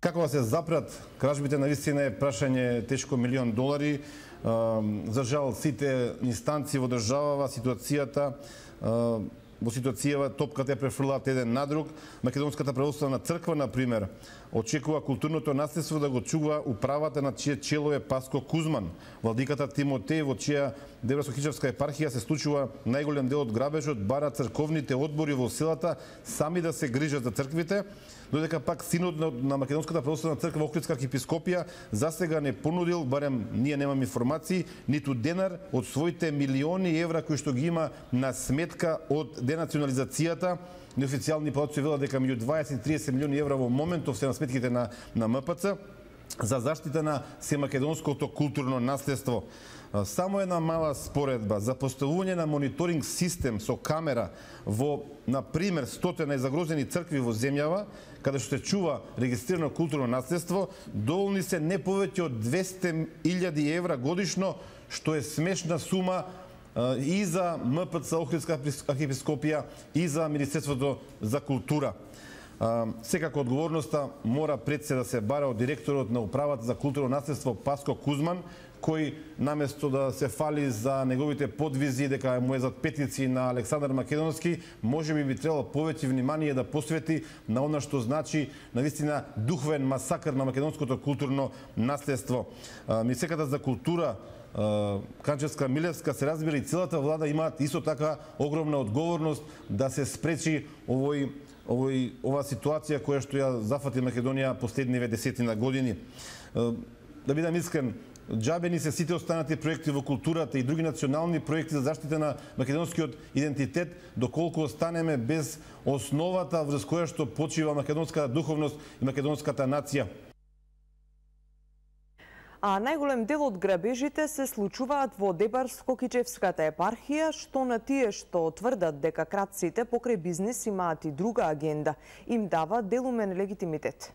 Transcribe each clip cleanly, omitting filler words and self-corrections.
Како да се запрат кражбите навистина е прашање тешко $1.000.000. За жал, сите инстанции во државава во ситуацијава топката е префрлаат еден на друг. Македонската православна црква, например, очекува културното наследство да го чува управата на чие чело е Паско Кузман. Владиката Тимотеј, во чија Деврско-Хичевска епархија се случува најголем дел од грабежот, бара црковните одбори во селата сами да се грижат за црквите, додека пак синот на Македонската православна црква во Охридска архиепископија засега не понудил, барем ние немаме информации, ниту денар од своите милиони евра кои што ги има на сметка од денационализацијата. Неофицијални податоци велат дека меѓу 20 и 30 милиони евра во моментов се на сметките на МПЦ за заштита на семакедонското културно наследство. Само една мала споредба за поставување на мониторинг систем со камера во, например, 100 најзагрозени цркви во земјава, каде што се чува регистрирано културно наследство, доволни се не повеќе од 200.000 евра годишно, што е смешна сума и за МПЦ Охридска архиепископија и за Министерството за култура. Секако одговорноста мора пред се да се бара од директорот на управата за културно наследство Паско Кузман, кој наместо да се фали за неговите подвизи дека му е зад петици на Александар Македонски, можеби би требало повеќе внимание да посвети на она што значи навистина духовен масакр на македонското културно наследство. Министерката за култура Канчевска Милевска, се разбира, и целата влада имаат исто така огромна одговорност да се спречи ова ситуација која што ја зафати Македонија последниве десетина години. Да бидам искрен, џабени се сите останати проекти во културата и други национални проекти за заштита на македонскиот идентитет, доколку останеме без основата врз која што почива македонската духовност и македонската нација. А најголем дел од грабежите се случуваат во Дебарско-Кичевската епархија, што на тие што тврдат дека кратците покрај бизнис имаат и друга агенда, им дава делумен легитимитет.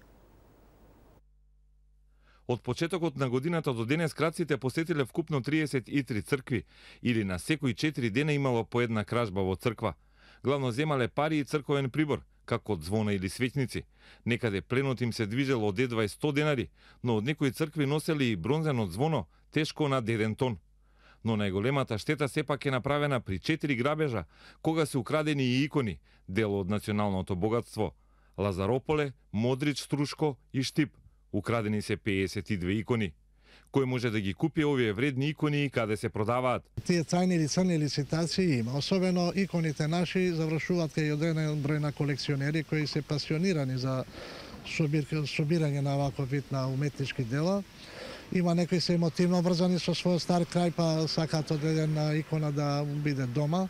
Од почетокот на годината до денес кратците посетиле вкупно 33 цркви, или на секои 4 дена имало по една кражба во црква. Главно земале пари и црковен прибор, како звона или светници. Некаде пленот им се движел од едва 100 денари, но од некои цркви носели и бронзено звоно, тешко над 1 тон. Но најголемата штета сепак е направена при 4 грабежа, кога се украдени и икони, дел од националното богатство. Лазарополе, Модрич, Струшко и Штип. Украдени се 52 икони. Кој може да ги купи овие вредни икони и каде се продаваат? Тие цајни или црни лицитации има. Особено иконите наши завршуваат кај одреден број на колекционери кои се пасионирани за собирање на ваков вид на уметнички дела. Има некои се емотивно врзани со својот стар крај, па сакаат одредена икона да биде дома.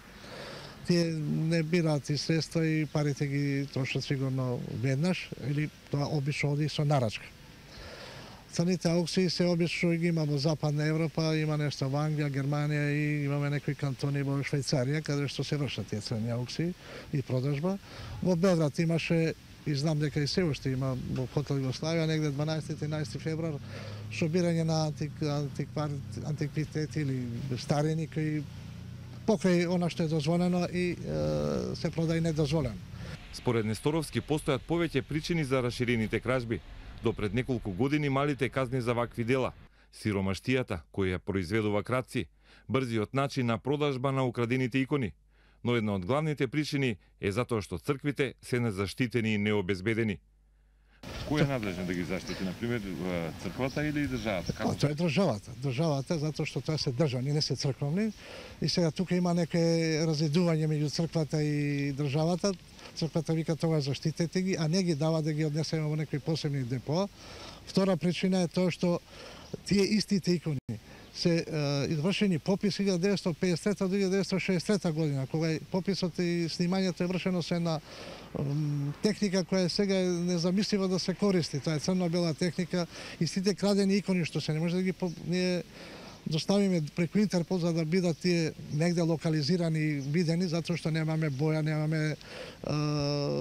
Тие не бираат и средства и парите ги трошат сигурно веднаш, или тоа обично оди со нарачка. Црните аукции се обично ги има во Западна Европа, има нешто во Англија, Германија и имаме некои кантони во Швајцарија, каде што се вршат тие црни аукции и продажба. Во Белград имаше, и знам дека и се уште има во хотел Југославија, негде 12-13 февруар, собирање на антиквитети или старини кои покрај она што е дозволено и се продај недозволено. Според Несторовски постојат повеќе причини за расширените кражби. До пред неколку години малите казни за вакви дела, сиромаштијата која произведува кратци, брзиот начин на продажба на украдените икони. Но една од главните причини е затоа што црквите се незаштитени и необезбедени. Кој е надлежен да ги заштити, например, црквата или државата? Тоа е државата. Државата, затоа што тоа се државни, не се црквени. И сега тука има неке разидување меѓу црквата и државата. Црквата вика тоа заштитете ги, а не ги дава да ги однесеме во некои посебни депо. Втора причина е тоа што тие истите икони се извршени попис 1953 до 1963 година, кога пописот и снимањето е вршено со една техника која сега е незамислива да се користи. Тоа е црно-бела техника и сите крадени икони што се не може да ги ние доставиме преку Интерпол за да бидат тие негде локализирани и видени, затоа што немаме боја, немаме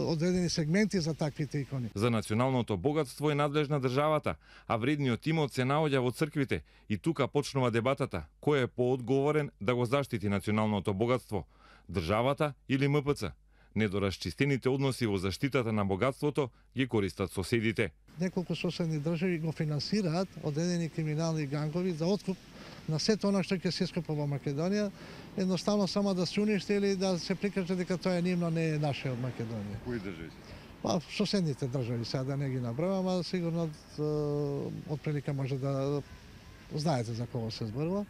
одредени сегменти за таквите икони. За националното богатство е надлежна државата, а вредниот имот се наоѓа во црквите. И тука почнува дебатата, кој е поодговорен да го заштити националното богатство, државата или МПЦ? Недорасчистените односи во заштитата на богатството ги користат соседите. Неколку соседни држави го финансираат одредени криминални гангови за откуп на сето она што ќе се искупа во Македонија, едноставно само да се уништи или да се прикаже дека тоа е нивно, не е наше од Македонија. Кои држави? Па, соседните држави, сега да не ги набројам, ама сигурно отприлика може да знаете за кого се зборува.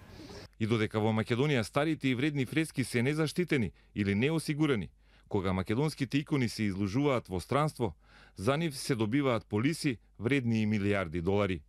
И додека во Македонија старите и вредни фрески се незаштитени или неосигурани, кога македонските икони се изложуваат во странство, за нив се добиваат полиси вредни и милиарди долари.